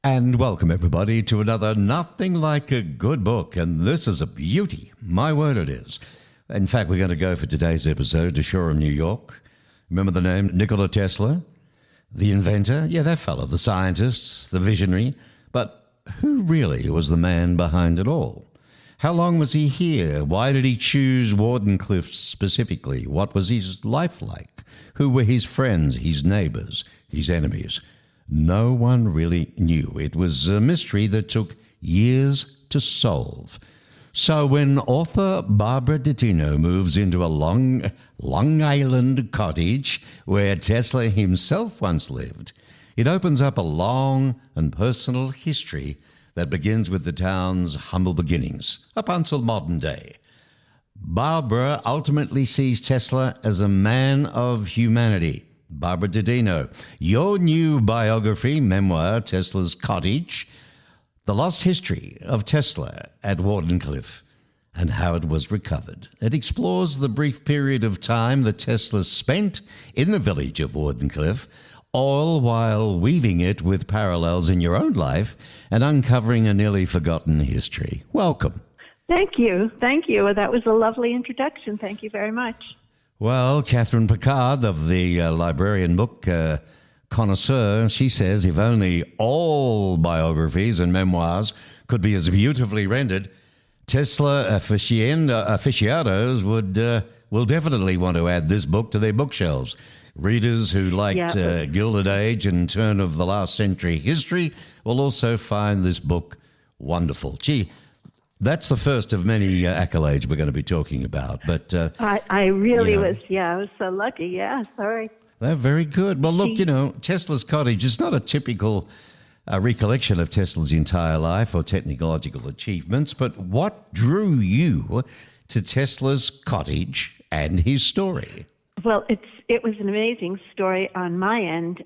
And welcome everybody to another Nothing Like a Good Book. And this is a beauty. My word it is. In fact, we're going to go for today's episode to Shoreham, New York. Remember the name? Nikola Tesla, the inventor. Yeah, that fellow, the scientist, the visionary. But who really was the man behind it all? How long was he here? Why did he choose Wardenclyffe specifically? What was his life like? Who were his friends, his neighbors, his enemies? No one really knew. It was a mystery that took years to solve. So when author Barbara Daddino moves into a Long Island cottage where Tesla himself once lived, it opens up a long and personal history that begins with the town's humble beginnings up until modern day. Barbara ultimately sees Tesla as a man of humanity. Barbara Daddino, your new biography, memoir, Tesla's Cottage, The Lost History of Tesla at Wardenclyffe and How It Was Recovered. It explores the brief period of time that Tesla spent in the village of Wardenclyffe, all while weaving it with parallels in your own life and uncovering a nearly forgotten history. Welcome. Thank you. Thank you. That was a lovely introduction. Thank you very much. Well, Catherine Picard of the Librarian Book Connoisseur, she says if only all biographies and memoirs could be as beautifully rendered, Tesla aficionados will definitely want to add this book to their bookshelves. Readers who liked Gilded Age and turn of the last century history will also find this book wonderful. Gee, that's the first of many accolades we're going to be talking about. But I really was so lucky. Yeah, sorry. They're very good. Well, look, Tesla's Cottage is not a typical recollection of Tesla's entire life or technological achievements, but what drew you to Tesla's Cottage and his story? Well, it was an amazing story on my end.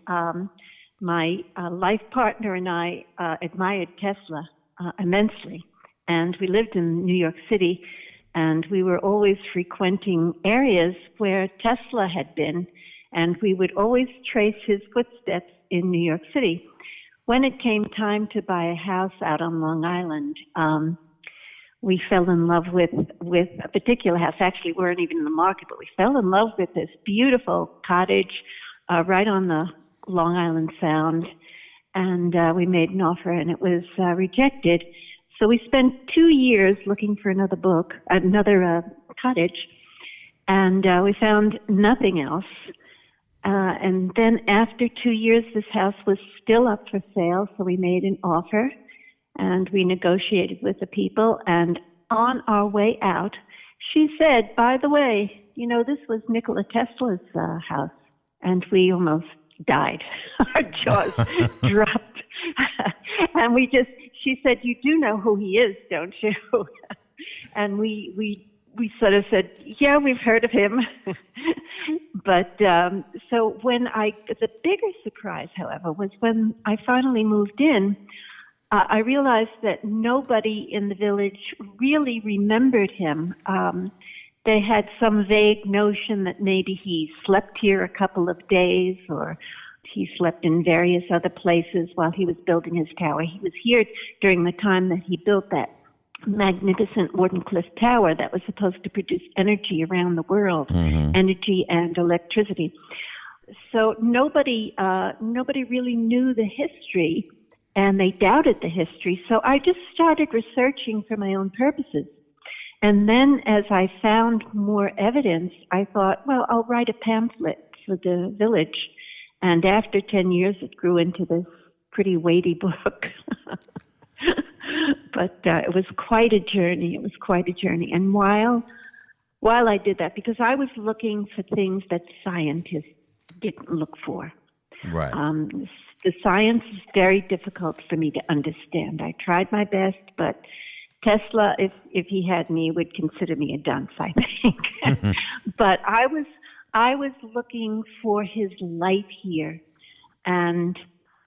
My life partner and I admired Tesla immensely. And we lived in New York City, and we were always frequenting areas where Tesla had been, and we would always trace his footsteps in New York City. When it came time to buy a house out on Long Island, we fell in love with a particular house. Actually, we weren't even in the market, but we fell in love with this beautiful cottage right on the Long Island Sound, and we made an offer, and it was rejected. So we spent 2 years looking for another cottage, and we found nothing else. And then after 2 years, this house was still up for sale, so we made an offer, and we negotiated with the people. And on our way out, she said, by the way, this was Nikola Tesla's house. And we almost died. Our jaws dropped. And she said, you do know who he is, don't you? And we sort of said, yeah, we've heard of him. But so the bigger surprise, however, was when I finally moved in, I realized that nobody in the village really remembered him. They had some vague notion that maybe he slept here a couple of days, or he slept in various other places while he was building his tower. He was here during the time that he built that magnificent Wardenclyffe Tower that was supposed to produce energy around the world, energy and electricity. So nobody really knew the history, and they doubted the history. So I just started researching for my own purposes. And then as I found more evidence, I thought, well, I'll write a pamphlet for the village. And after 10 years, it grew into this pretty weighty book. But it was quite a journey. And while I did that, because I was looking for things that scientists didn't look for. Right. The science is very difficult for me to understand. I tried my best, but Tesla, if he had me, would consider me a dunce, I think. But I was looking for his life here, and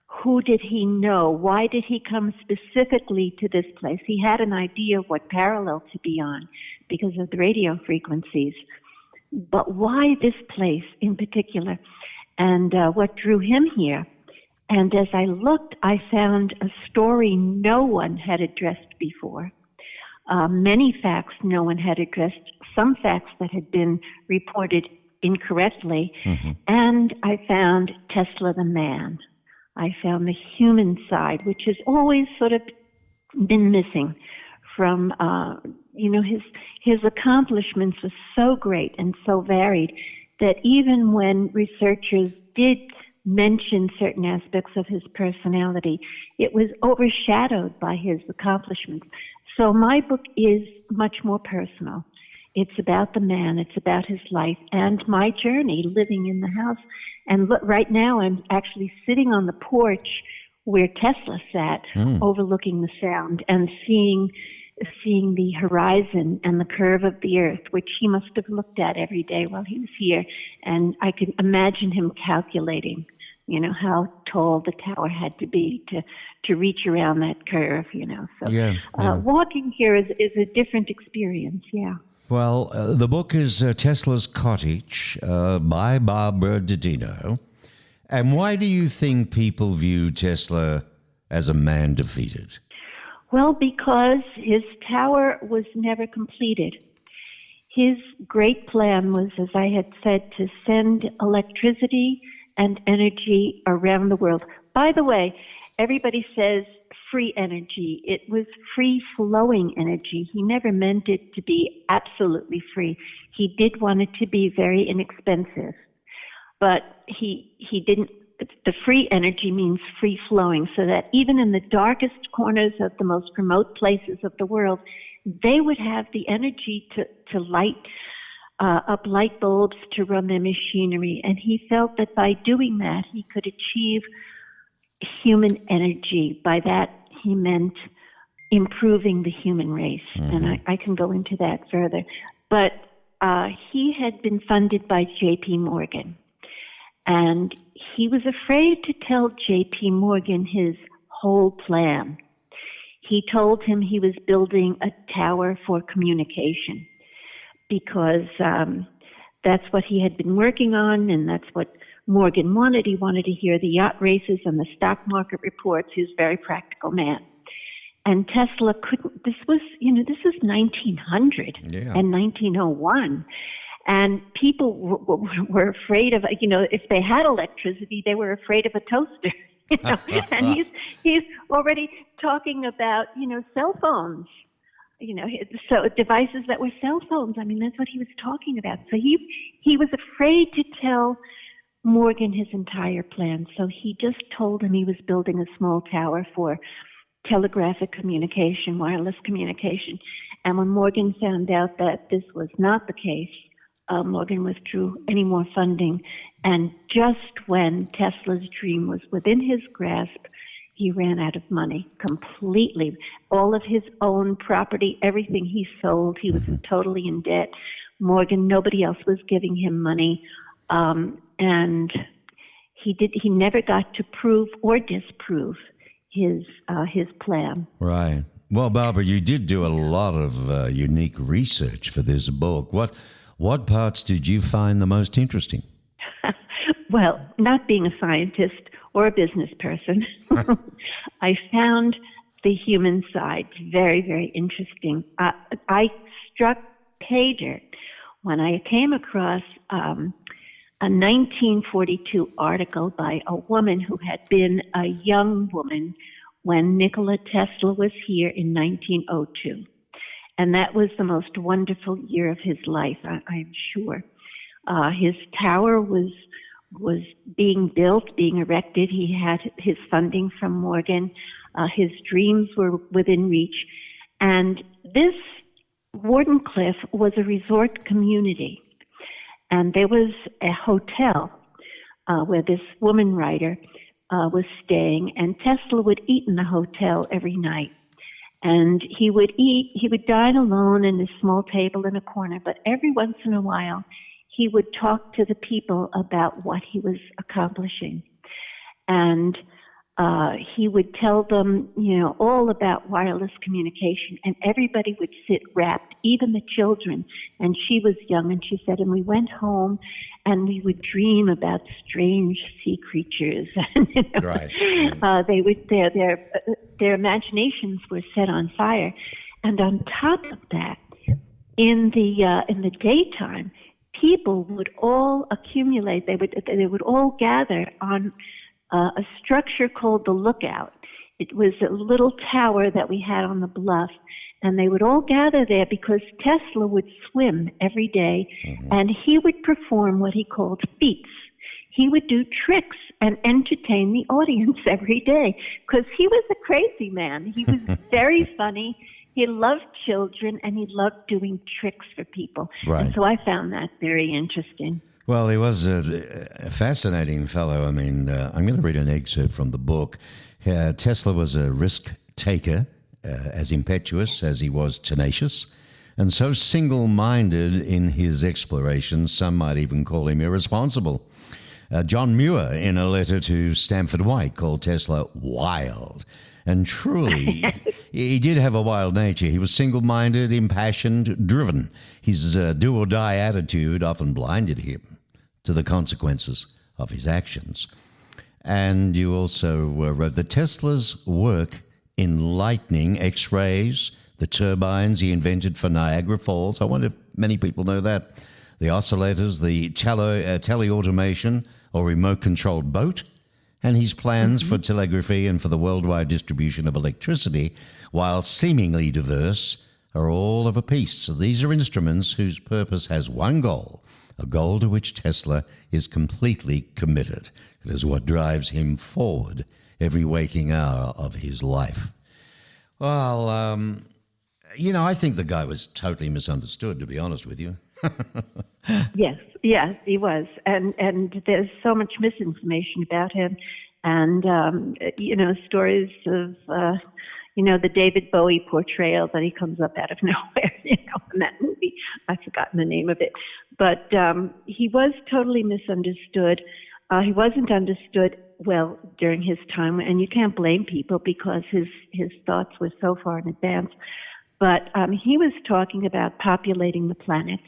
who did he know? Why did he come specifically to this place? He had an idea of what parallel to be on because of the radio frequencies. But why this place in particular? And what drew him here? And as I looked, I found a story no one had addressed before. Many facts no one had addressed, some facts that had been reported incorrectly. And I found Tesla the man. I found the human side, which has always sort of been missing from, his accomplishments were so great and so varied that even when researchers did mention certain aspects of his personality, it was overshadowed by his accomplishments. So my book is much more personal. It's about the man, it's about his life and my journey living in the house. And look, right now I'm actually sitting on the porch where Tesla sat, overlooking the Sound and seeing the horizon and the curve of the earth, which he must have looked at every day while he was here. And I can imagine him calculating, how tall the tower had to be to reach around that curve, So walking here is a different experience, yeah. Well, the book is Tesla's Cottage by Barbara Daddino. And why do you think people view Tesla as a man defeated? Well, because his tower was never completed. His great plan was, as I had said, to send electricity and energy around the world. By the way, everybody says free energy. It was free-flowing energy. He never meant it to be absolutely free. He did want it to be very inexpensive. But he didn't. The free energy means free flowing, so that even in the darkest corners of the most remote places of the world, they would have the energy to light up light bulbs, to run their machinery. And he felt that by doing that, he could achieve human energy. By that, he meant improving the human race. And I can go into that further. But he had been funded by J.P. Morgan. And he was afraid to tell J.P. Morgan his whole plan. He told him he was building a tower for communication because that's what he had been working on, and that's what Morgan wanted. He wanted to hear the yacht races and the stock market reports. He was a very practical man. And Tesla couldn't, this is 1900 and 1901. And people were afraid of, if they had electricity, they were afraid of a toaster. And he's already talking about, cell phones, so devices that were cell phones. I mean, that's what he was talking about. So he was afraid to tell Morgan his entire plan. So he just told him he was building a small tower for telegraphic communication, wireless communication. And when Morgan found out that this was not the case, Morgan withdrew any more funding. And just when Tesla's dream was within his grasp, he ran out of money completely. All of his own property, everything he sold, he was totally in debt. Morgan, nobody else was giving him money. And he never got to prove or disprove his plan. Right. Well, Barbara, you did do a lot of unique research for this book. What parts did you find the most interesting? Well, not being a scientist or a business person, I found the human side very, very interesting. I struck pay dirt when I came across a 1942 article by a woman who had been a young woman when Nikola Tesla was here in 1902. And that was the most wonderful year of his life, I'm sure. His tower was being built, being erected. He had his funding from Morgan. His dreams were within reach. And this Wardenclyffe was a resort community. And there was a hotel where this woman writer was staying, and Tesla would eat in the hotel every night. And he would dine alone in this small table in a corner, but every once in a while, he would talk to the people about what he was accomplishing. And he would tell them, all about wireless communication, and everybody would sit rapt, even the children. And she was young, and she said, and we went home, and we would dream about strange sea creatures. Right. They would their imaginations were set on fire, and on top of that, in the daytime, people would all accumulate. They would all gather on a structure called the Lookout. It was a little tower that we had on the bluff, and they would all gather there because Tesla would swim every day, and he would perform what he called feats. He would do tricks and entertain the audience every day because he was a crazy man. He was very funny. He loved children, and he loved doing tricks for people. Right. And so I found that very interesting. Well, he was a fascinating fellow. I mean, I'm going to read an excerpt from the book. Tesla was a risk taker, as impetuous as he was tenacious, and so single-minded in his explorations, some might even call him irresponsible. John Muir, in a letter to Stanford White, called Tesla wild. And truly, he did have a wild nature. He was single-minded, impassioned, driven. His do-or-die attitude often blinded him to the consequences of his actions. And you also wrote that Tesla's work in lightning, X-rays, the turbines he invented for Niagara Falls. I wonder if many people know that. The oscillators, the tele-automation or remote-controlled boat, and his plans for telegraphy and for the worldwide distribution of electricity, while seemingly diverse, are all of a piece. So these are instruments whose purpose has one goal, a goal to which Tesla is completely committed. It is what drives him forward every waking hour of his life. Well, I think the guy was totally misunderstood, to be honest with you. Yes, he was. And there's so much misinformation about him. And, stories of, the David Bowie portrayal that he comes up out of nowhere, in that movie. I've forgotten the name of it. But he was totally misunderstood. He wasn't understood well during his time, and you can't blame people because his thoughts were so far in advance. But he was talking about populating the planets.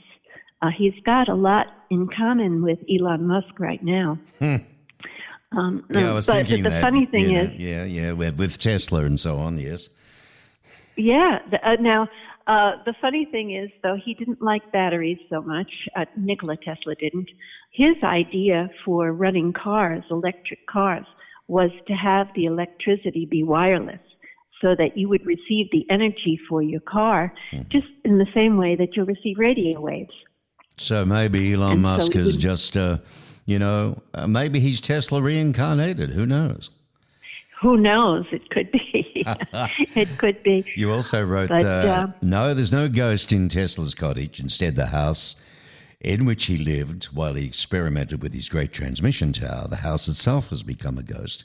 He's got a lot in common with Elon Musk right now. I was thinking but the that. funny thing is... with Tesla and so on, yes. Yeah. The funny thing is, though, he didn't like batteries so much. Nikola Tesla didn't. His idea for running cars, electric cars, was to have the electricity be wireless so that you would receive the energy for your car just in the same way that you'll receive radio waves. So maybe Elon Musk is just, maybe he's Tesla reincarnated. Who knows? Who knows? It could be. It could be. You also wrote, no, there's no ghost in Tesla's cottage. Instead, the house in which he lived while he experimented with his great transmission tower, the house itself has become a ghost.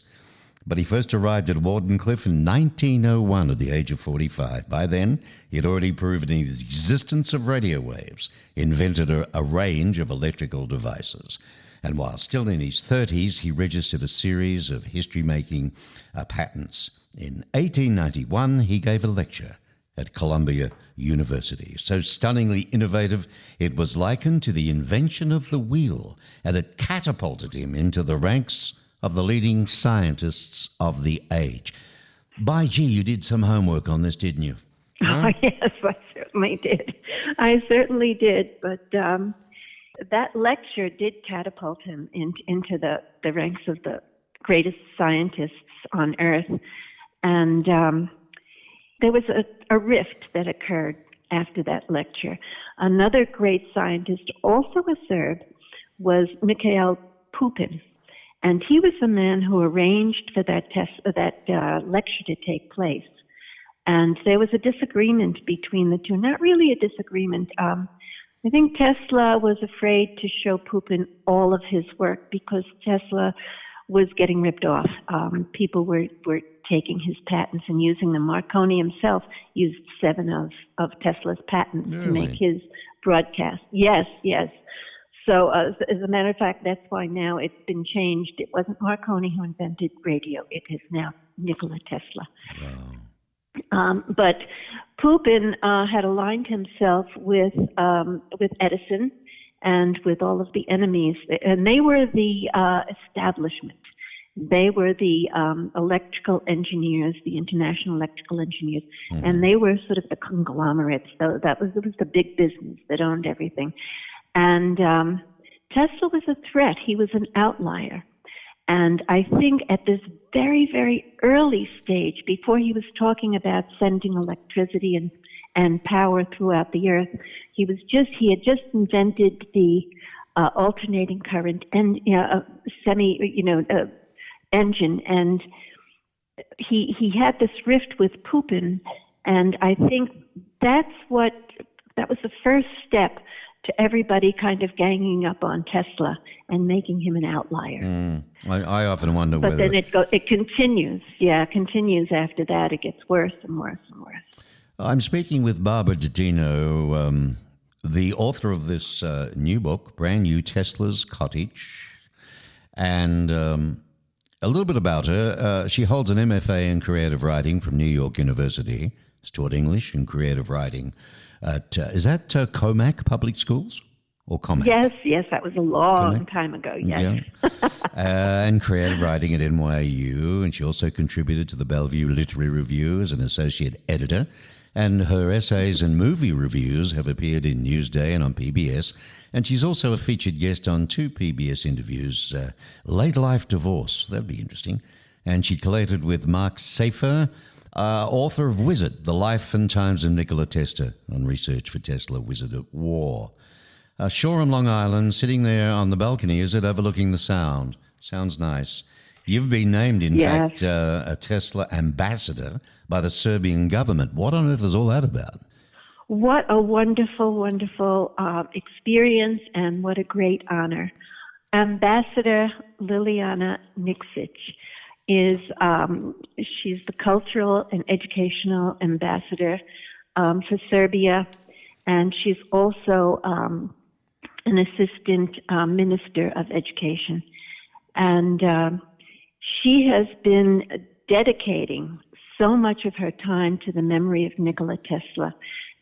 But he first arrived at Wardenclyffe in 1901 at the age of 45. By then, he had already proven the existence of radio waves, invented a range of electrical devices. And while still in his 30s, he registered a series of history-making patents. In 1891, he gave a lecture at Columbia University. So stunningly innovative, it was likened to the invention of the wheel, and it catapulted him into the ranks of the leading scientists of the age. By gee, you did some homework on this, didn't you? Huh? Oh, yes, I certainly did. But that lecture did catapult him into the ranks of the greatest scientists on Earth. And there was a rift that occurred after that lecture. Another great scientist, also a Serb, was Mikhail Pupin. And he was the man who arranged for that lecture to take place. And there was a disagreement between the two. Not really a disagreement. I think Tesla was afraid to show Pupin all of his work because Tesla was getting ripped off. People were taking his patents and using them. Marconi himself used 7 of Tesla's patents to make his broadcast. Yes. So as a matter of fact, that's why now it's been changed. It wasn't Marconi who invented radio. It is now Nikola Tesla. Wow. But Pupin had aligned himself with Edison and with all of the enemies, and they were the establishment. They were the electrical engineers, the international electrical engineers, and they were sort of the conglomerates. So it was the big business that owned everything. And Tesla was a threat. He was an outlier. And I think at this very, very early stage, before he was talking about sending electricity and power throughout the earth, he had just invented the alternating current and engine, and he had this rift with Pupin, and I think that was the first step to everybody kind of ganging up on Tesla and making him an outlier. I often wonder but whether... then it continues. Yeah, it continues after that. It gets worse and worse and worse. I'm speaking with Barbara Daddino, the author of this new book, brand new, Tesla's Cottage, and a little bit about her. She holds an MFA in creative writing from New York University. She's taught English and creative writing at, is that Comac Public Schools or Comac? Yes, that was a long time ago, yes. Yeah. And creative writing at NYU, and she also contributed to the Bellevue Literary Review as an associate editor, and her essays and movie reviews have appeared in Newsday and on PBS, and she's also a featured guest on 2 PBS interviews, Late Life Divorce, that'd be interesting, and she collated with Mark Safer, author of Wizard, The Life and Times of Nikola Tesla, on research for Tesla, Wizard at War. Shoreham, Long Island, sitting there on the balcony, is it overlooking the Sound? Sounds nice. You've been named, in fact, a Tesla ambassador by the Serbian government. What on earth is all that about? What a wonderful, wonderful experience, and what a great honor. Ambassador Liliana Nikšić is, she's the cultural and educational ambassador for Serbia, and she's also an assistant minister of education. And she has been dedicating so much of her time to the memory of Nikola Tesla.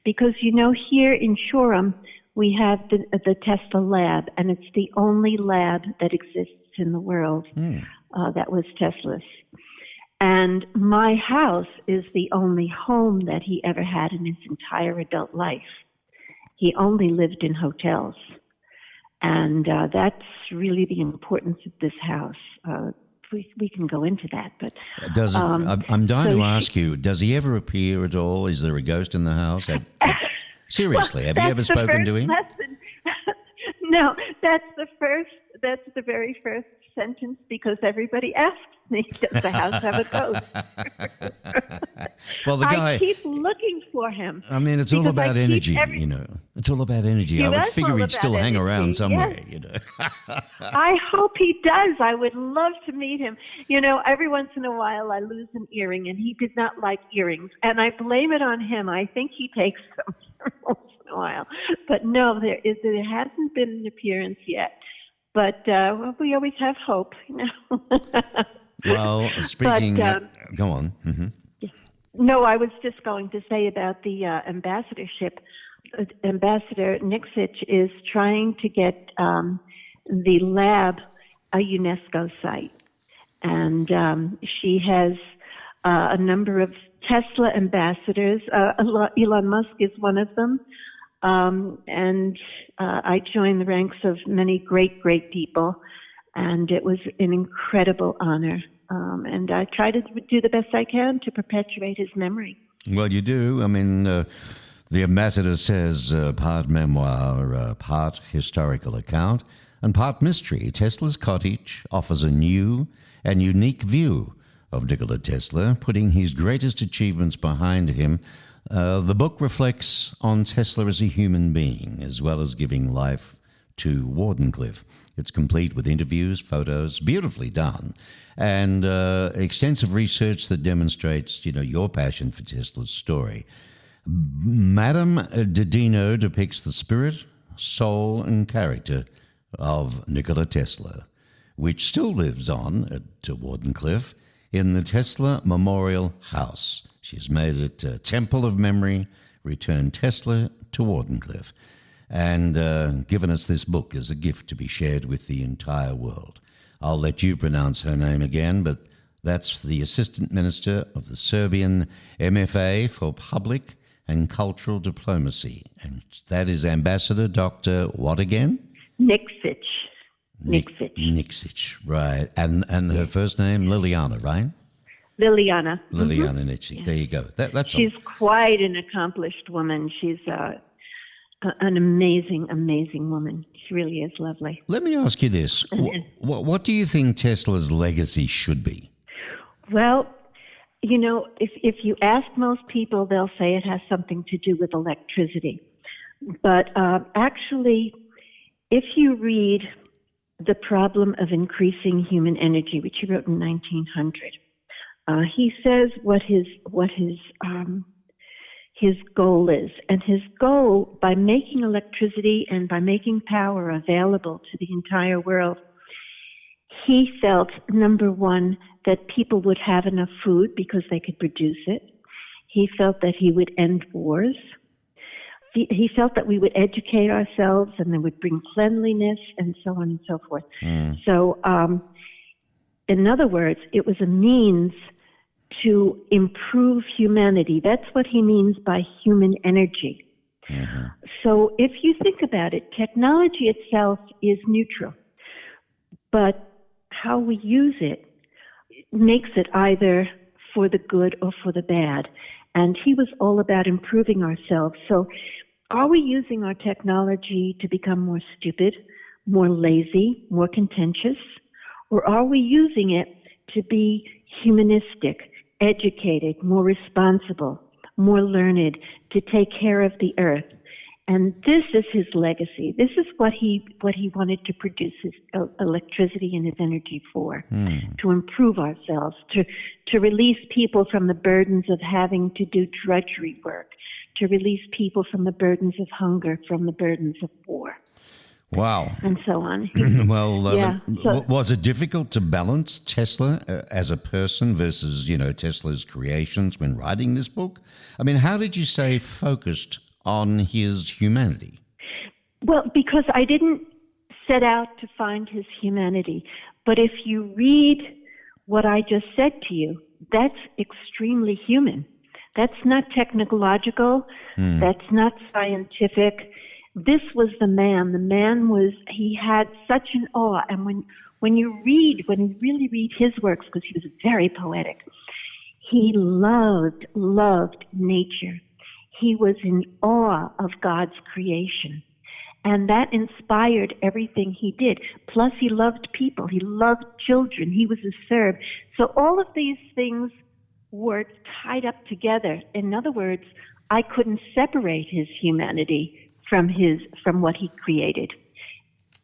Because, here in Shoreham, we have the Tesla lab, and it's the only lab that exists in the world that was Tesla's. And my house is the only home that he ever had in his entire adult life. He only lived in hotels. And that's really the importance of this house. We can go into that, but I'm dying to ask you: does he ever appear at all? Is there a ghost in the house? Seriously, have you ever spoken to him? No, that's the very first sentence, because everybody asks me, does the house have a ghost? Well, the guy... I keep looking for him. I mean, it's all about energy, It's all about energy. I would figure he'd still hang around somewhere, I hope he does. I would love to meet him. Every once in a while I lose an earring, and he did not like earrings, and I blame it on him. I think he takes them once in a while. But no, there hasn't been an appearance yet. But we always have hope, Well, speaking... go on. Mm-hmm. No, I was just going to say about the ambassadorship. Ambassador Nikšić is trying to get the lab a UNESCO site. And she has a number of Tesla ambassadors. Elon Musk is one of them. And I joined the ranks of many great, great people, and it was an incredible honor. And I try to do the best I can to perpetuate his memory. Well, you do. I mean, the ambassador says part memoir, part historical account, and part mystery. Tesla's Cottage offers a new and unique view of Nikola Tesla, putting his greatest achievements behind him. The book reflects on Tesla as a human being, as well as giving life to Wardenclyffe. It's complete with interviews, photos, beautifully done, and extensive research that demonstrates, your passion for Tesla's story. Madame Daddino depicts the spirit, soul, and character of Nikola Tesla, which still lives on at Wardenclyffe in the Tesla Memorial House. She's made it a temple of memory, returned Tesla to Wardenclyffe, and given us this book as a gift to be shared with the entire world. I'll let you pronounce her name again, but that's the Assistant Minister of the Serbian MFA for Public and Cultural Diplomacy, and that is Ambassador Dr. what again? Niksic. Niksic, right. And her first name, Liliana, right? Liliana. Liliana Niksic. Yeah. There you go. She's quite an accomplished woman. She's an amazing, amazing woman. She really is lovely. Let me ask you this. What do you think Tesla's legacy should be? Well, you know, if you ask most people, they'll say it has something to do with electricity. But actually, if you read The Problem of Increasing Human Energy, which he wrote in 1900, he says what his goal is. And his goal, by making electricity and by making power available to the entire world, he felt, number one, that people would have enough food because they could produce it. He felt that he would end wars. He felt that we would educate ourselves and that would bring cleanliness and so on and so forth. So, in other words, it was a means to improve humanity. That's what he means by human energy. Mm-hmm. So if you think about it, technology itself is neutral, but how we use it makes it either for the good or for the bad. And he was all about improving ourselves. So are we using our technology to become more stupid, more lazy, more contentious? Or are we using it to be humanistic, educated, more responsible, more learned, to take care of the earth? And this is his legacy. This is what he wanted to produce his electricity and his energy for, to improve ourselves, to release people from the burdens of having to do drudgery work, to release people from the burdens of hunger, from the burdens of war. Wow. And so on. Well, was it difficult to balance Tesla as a person versus, Tesla's creations when writing this book? I mean, how did you stay focused on his humanity? Well, because I didn't set out to find his humanity. But if you read what I just said to you, that's extremely human. That's not technological. That's not scientific. This was the man. The man he had such an awe. And when you really read his works, because he was very poetic, he loved nature. He was in awe of God's creation. And that inspired everything he did. Plus, he loved people. He loved children. He was a Serb. So all of these things were tied up together. In other words, I couldn't separate his humanity from what he created.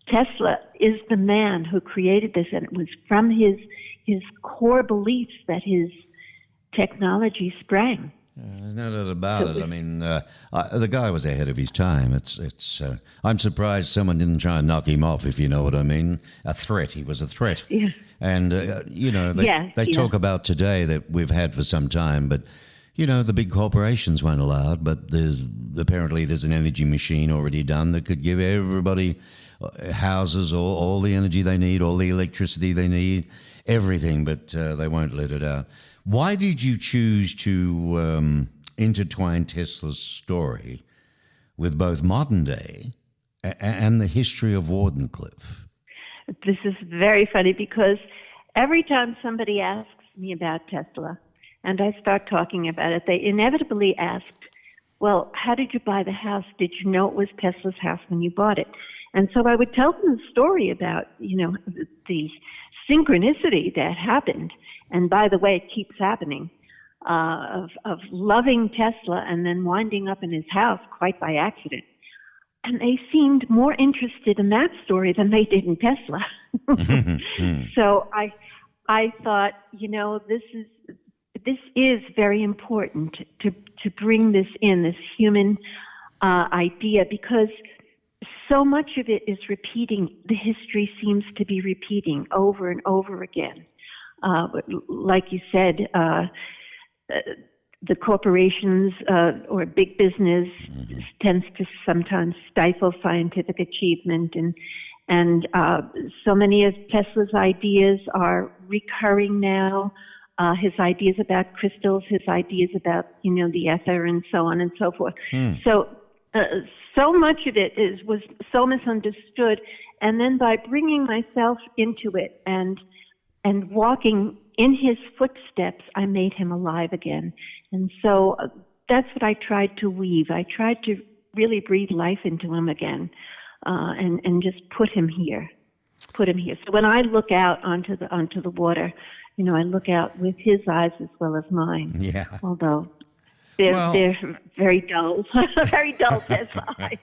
Tesla is the man who created this, and it was from his core beliefs that his technology sprang. There's no doubt about it. I mean, the guy was ahead of his time. I'm surprised someone didn't try and knock him off, if you know what I mean. A threat. He was a threat. Yeah. And, they talk about today that we've had for some time, but, the big corporations won't allow it, but apparently there's an energy machine already done that could give everybody houses all the energy they need, all the electricity they need, everything, but they won't let it out. Why did you choose to intertwine Tesla's story with both modern day and the history of Wardenclyffe? This is very funny because every time somebody asks me about Tesla and I start talking about it, they inevitably asked, well, how did you buy the house? Did you know it was Tesla's house when you bought it? And so I would tell them the story about, the synchronicity that happened. And by the way, it keeps happening, of loving Tesla and then winding up in his house quite by accident. And they seemed more interested in that story than they did in Tesla. So I thought, this is very important to bring this in, this human idea, because so much of it is repeating. The history seems to be repeating over and over again. Like you said, the corporations or big business tends to sometimes stifle scientific achievement, and so many of Tesla's ideas are recurring now. His ideas about crystals, his ideas about the ether, and so on and so forth. So much of it was so misunderstood, and then by bringing myself into it and walking in his footsteps, I made him alive again. And so that's what I tried to weave. I tried to really breathe life into him again, and just put him here. So when I look out onto the water, I look out with his eyes as well as mine. Yeah. Although they're very dull, very dull Tesla eyes.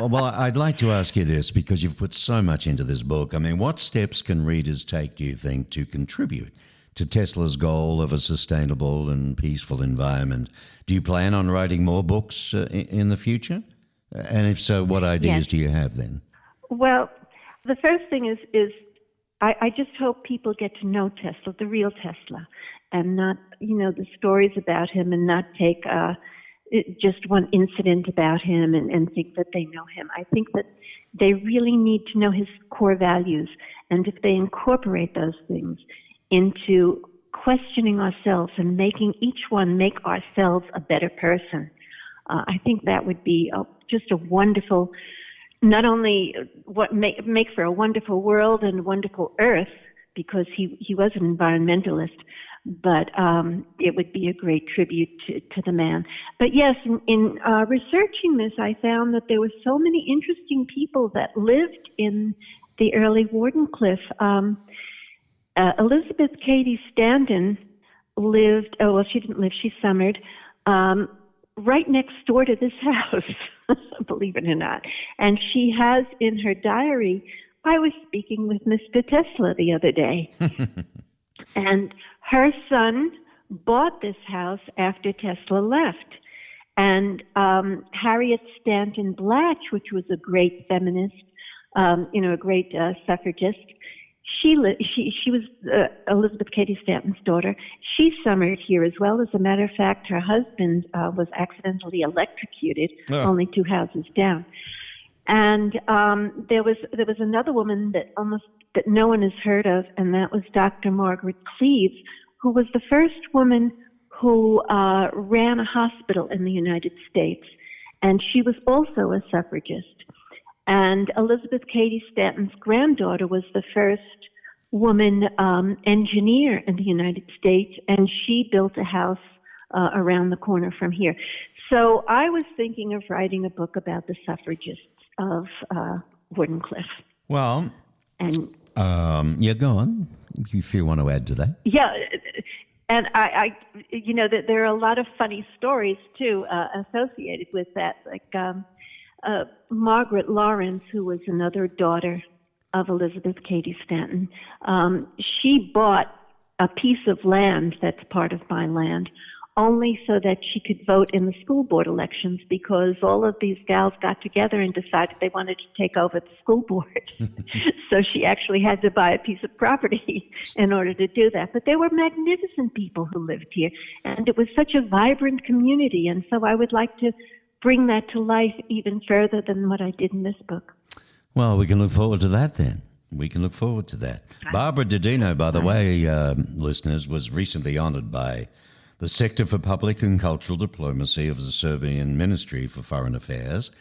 Well, I'd like to ask you this, because you've put so much into this book. I mean, what steps can readers take, do you think, to contribute to Tesla's goal of a sustainable and peaceful environment? Do you plan on writing more books in the future? And if so, what ideas do you have then? Well, the first thing is I just hope people get to know Tesla, the real Tesla, and not, the stories about him, and not take just one incident about him and think that they know him. I think that they really need to know his core values, and if they incorporate those things into questioning ourselves and making each one make ourselves a better person, I think that would be just a wonderful, not only what make for a wonderful world and a wonderful earth, because he was an environmentalist, but it would be a great tribute to the man. But yes, in researching this, I found that there were so many interesting people that lived in the early Wardenclyffe. Elizabeth Cady Stanton lived, she didn't live, she summered, right next door to this house, believe it or not. And she has in her diary, I was speaking with Mr. Tesla the other day. And her son bought this house after Tesla left. And Harriet Stanton Blatch, which was a great feminist, a great suffragist, she was Elizabeth Cady Stanton's daughter. She summered here as well. As a matter of fact, her husband was accidentally electrocuted, only 2 houses down. And there was another woman that no one has heard of, and that was Dr. Margaret Cleves, who was the first woman who ran a hospital in the United States, and she was also a suffragist. And Elizabeth Cady Stanton's granddaughter was the first woman engineer in the United States, and she built a house around the corner from here. So I was thinking of writing a book about the suffragists of Wardenclyffe. Well, and go on, if you want to add to that. Yeah, and I that there are a lot of funny stories too associated with that, like Margaret Lawrence, who was another daughter of Elizabeth Cady Stanton. She bought a piece of land that's part of my land only so that she could vote in the school board elections, because all of these gals got together and decided they wanted to take over the school board. So she actually had to buy a piece of property in order to do that. But there were magnificent people who lived here, and it was such a vibrant community. And so I would like to bring that to life even further than what I did in this book. Well, we can look forward to that then. We can look forward to that. Barbara Daddino, by the way, listeners, was recently honored by the Sector for Public and Cultural Diplomacy of the Serbian Ministry for Foreign Affairs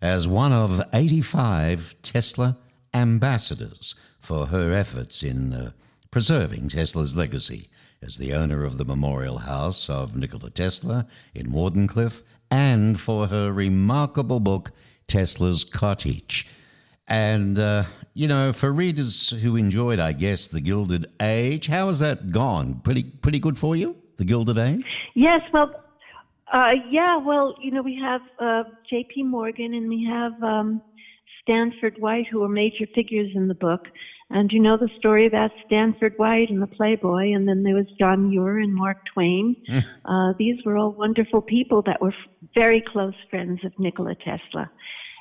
as one of 85 Tesla ambassadors for her efforts in preserving Tesla's legacy as the owner of the Memorial House of Nikola Tesla in Wardenclyffe, and for her remarkable book, Tesla's Cottage. And, for readers who enjoyed, I guess, the Gilded Age, how has that gone? Pretty good for you, the Gilded Age? Yes, well, we have J.P. Morgan, and we have Stanford White, who are major figures in the book. And you know the story about Stanford White and the Playboy, and then there was John Muir and Mark Twain. These were all wonderful people that were very close friends of Nikola Tesla.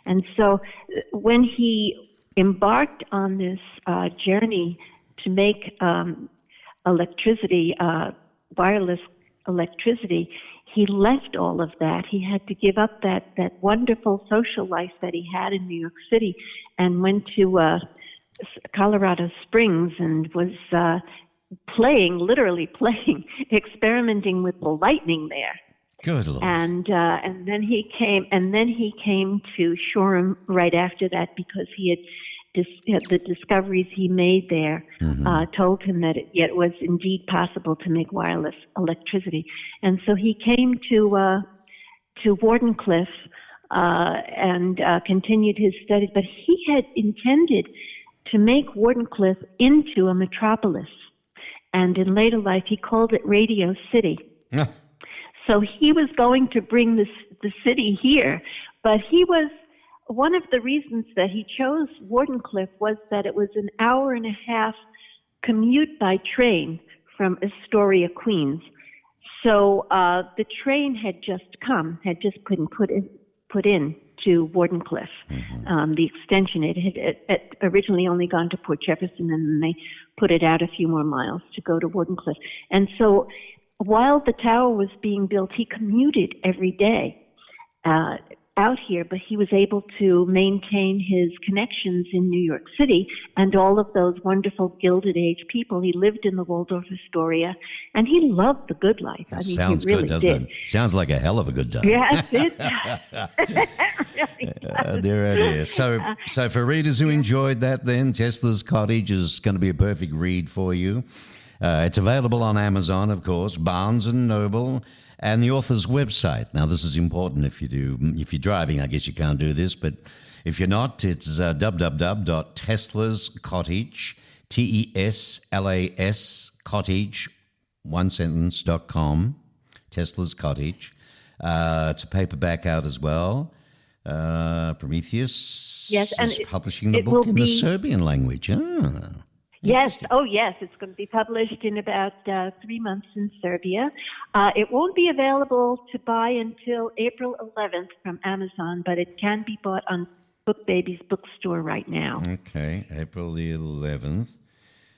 And so when he embarked on this journey to make electricity, wireless electricity, he left all of that. He had to give up that wonderful social life that he had in New York City and went to Colorado Springs and was literally playing, experimenting with the lightning there. Good Lord. And then he came to Shoreham right after that, because he had the discoveries he made there told him that it was indeed possible to make wireless electricity. And so he came to Wardenclyffe and continued his studies. But he had intended to make Wardenclyffe into a metropolis. And in later life, he called it Radio City. So he was going to bring the city here, but one of the reasons that he chose Wardenclyffe was that it was an hour and a half commute by train from Astoria, Queens. So the train had just been put in to Wardenclyffe. The extension, it had originally only gone to Port Jefferson, and then they put it out a few more miles to go to Wardenclyffe. And so while the tower was being built, he commuted every day out here, but he was able to maintain his connections in New York City and all of those wonderful Gilded Age people. He lived in the Waldorf Astoria, and he loved the good life. I mean, sounds he really good, doesn't did. it? Sounds like a hell of a good time. Yes, it does. Dear, oh dear. So for readers who enjoyed that, then Tesla's Cottage is going to be a perfect read for you. It's available on Amazon, of course, Barnes and Noble, and the author's website. Now, this is important if you're driving. I guess you can't do this, but if you're not, it's www.teslascottage, TESLAS Cottage, one sentence.com. Tesla's Cottage. It's a paperback out as well. Prometheus is publishing the book in the Serbian language. Yes. Oh, yes. It's going to be published in about 3 months in Serbia. It won't be available to buy until April 11th from Amazon, but it can be bought on BookBaby's bookstore right now. Okay, April the 11th.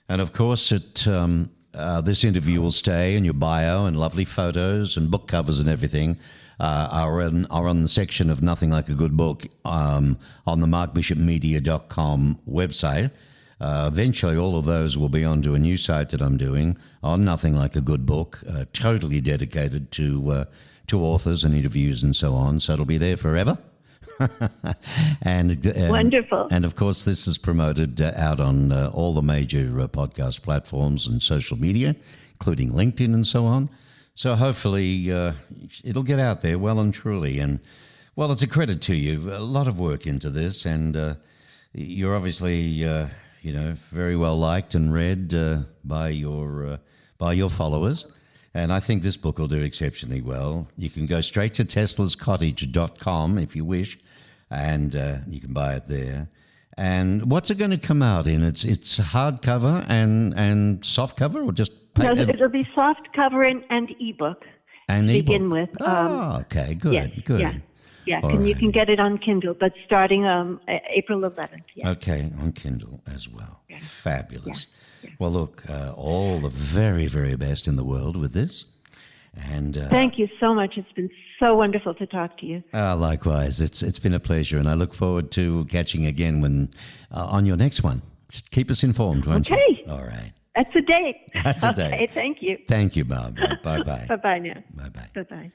And of course, this interview will stay in your bio, and lovely photos and book covers and everything are on the section of Nothing Like a Good Book on the markbishopmedia.com website. Eventually, all of those will be onto a new site that I'm doing on Nothing Like a Good Book, totally dedicated to authors and interviews and so on. So it'll be there forever. and Wonderful. And of course, this is promoted out on all the major podcast platforms and social media, including LinkedIn and so on. So hopefully it'll get out there well and truly. And, well, it's a credit to you. A lot of work into this, and you're obviously... very well liked and read by your followers. And I think this book will do exceptionally well. You can go straight to teslascottage.com if you wish, and you can buy it there. And what's it going to come out in? It's hardcover and soft cover, or just... No, it'll be soft cover and ebook and to ebook. Begin with. Okay, good, yes, good. Yeah, you can get it on Kindle, but starting April 11th. Yeah. Okay, on Kindle as well. Yeah. Fabulous. Yeah. Well, look, all the very, very best in the world with this. And thank you so much. It's been so wonderful to talk to you. Likewise, it's been a pleasure, and I look forward to catching again on your next one. Keep us informed, won't you? Okay. All right. That's a date. That's a date. Okay, thank you. Thank you, Barbara. Bye-bye. Bye-bye now. Bye-bye. Bye-bye.